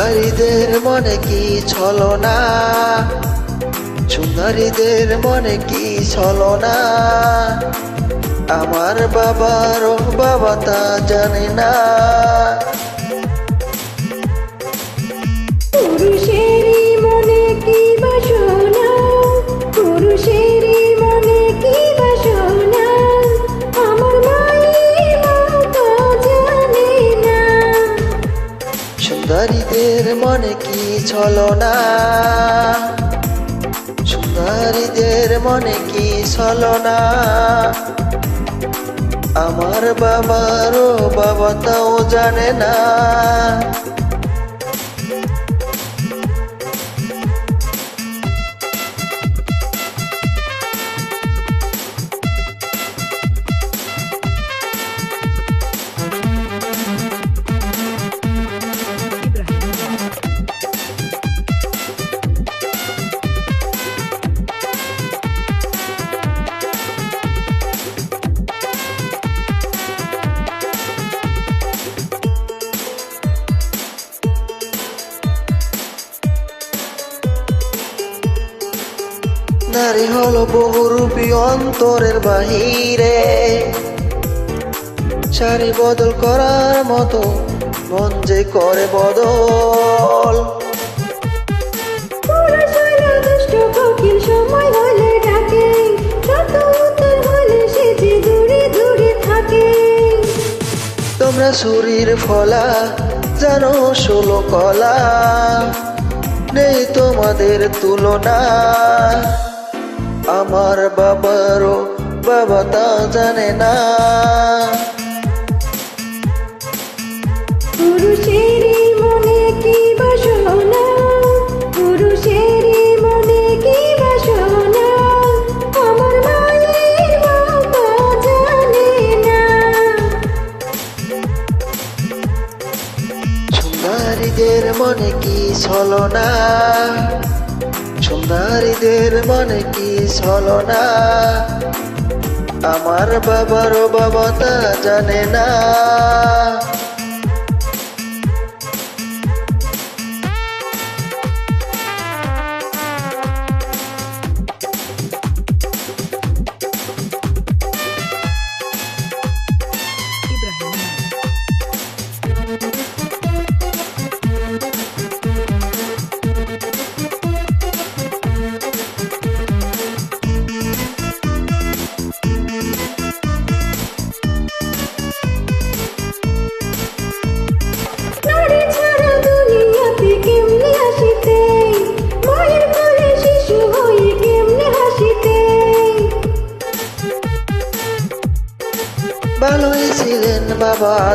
সুন্দরীদের মনে কি ছলনা, সুন্দরীদের মনে কি ছলনা, আমার বাবারও বাবা তা জানে না। পুরুষেরই মনে কি বাসনা, পুরুষেরই মনে কি বাসনা, আমার মায়ের তো জানে না। সুন্দরীদের মনে কি ছলনা, সুন্দরীদের মনে কি ছলনা, আমার বাবারও বাবা তাও জানে না। নারী হলো বহুরূপী অন্তরের বাহিরে, সারি বদল করার মতো মন যে করে বদল। পুরুষ হলো দুষ্ট কোকিল, সময় হলে ডাকে, শত উত্তর হলে সে যে দূরে দূরে থাকে। তোমরা শরীর ফলা জানো 16 কলা, নেই তোমাদের তুলনা, আমার বাবারও বাবা তা জানে না। পুরুষেরই মনে কি বাসনা, পুরুষেরই মনে কি বাসনা, আমার মায়ের বাবা জানে না। সুন্দরীদের মনে কি ছলনা, সুন্দরীদের মনে কি ছলনা, আমার বাবারও বাবা তা জানে না। নারী ছাড়া দুনিয়াতে কেমনে আসিতে, মায়ের কোলে শিশু হয়ে কেমনে হাসিতে। ভালোই ছিলেন বাবা